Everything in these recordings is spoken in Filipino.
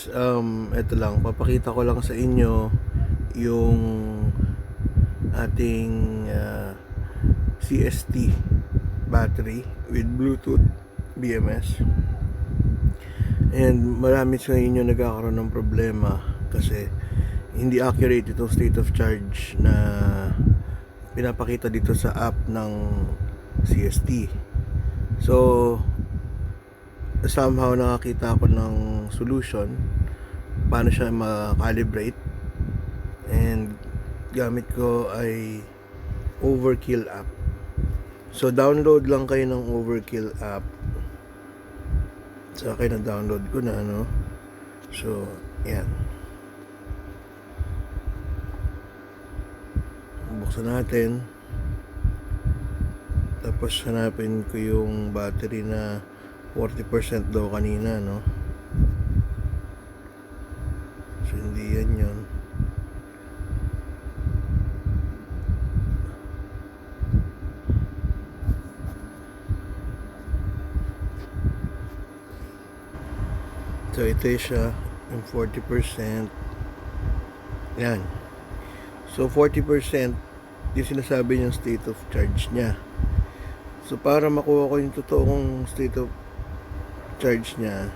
guys, eto lang, papakita ko lang sa inyo yung ating CST battery with Bluetooth BMS. And marami sa inyo nagkakaroon ng problema kasi hindi accurate itong state of charge na pinapakita dito sa app ng CST. So somehow nakakita ako ng solution paano siya ma-calibrate, and gamit ko ay Overkill app. So download lang kayo ng Overkill app. Sa akin na-download ko na, no? So yan, buksan natin, tapos hanapin ko yung battery na 40% daw kanina, no? So hindi yan yun. So ito siya, yung 40%. Yan. So 40% yung sinasabi niyang state of charge niya. So para makuha ko yung totoong state of charge niya,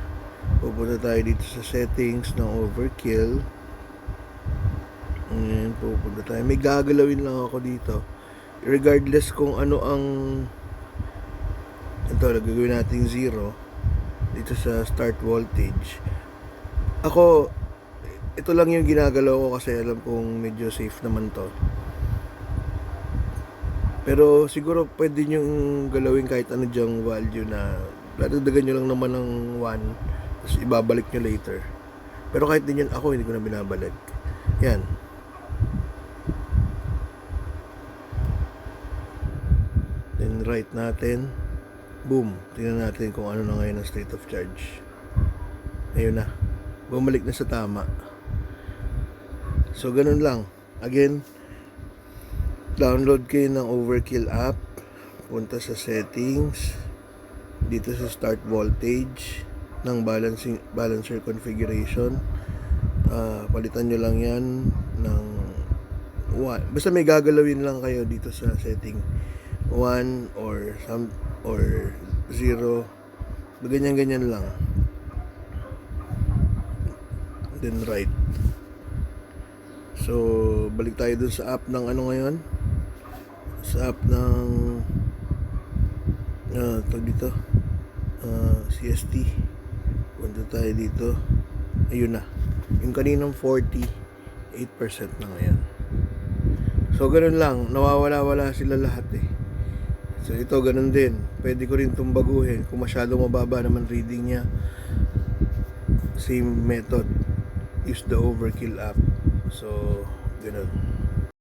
pupunta tayo dito sa settings ng Overkill. Ayan, pupunta tayo. May gagalawin lang ako dito. Regardless kung ano ang ito, gagawin natin 0 dito sa start voltage. Ako, ito lang yung ginagalaw ko kasi alam kong medyo safe naman to. Pero siguro pwede nyo galawin kahit ano dyang value na dadagdagan nyo lang naman ng 1, tapos ibabalik nyo later. Pero kahit din yan, ako hindi ko na binabalik. Yan. Then write natin. Boom. Tingnan natin kung ano na ngayon ang state of charge. Ayun na. Bumalik na sa tama. So ganun lang. Again, download kayo ng Overkill app. Punta sa settings. Dito sa start voltage ng balancer configuration, palitan nyo lang yan ng 1. Basta may gagalawin lang kayo dito sa setting 1 or 0, ganyan lang, then right. So balik tayo dun sa app ng ano ngayon, sa app ng tawag dito, CST. Punta tayo dito. Ayun na. Yung kaninang 48% na ngayon. So ganun lang. Nawawala-wala sila lahat eh. So ito ganun din. Pwede ko rin itong baguhin. Kung masyado mababa naman reading niya, same method. Use the Overkill app. So ganun.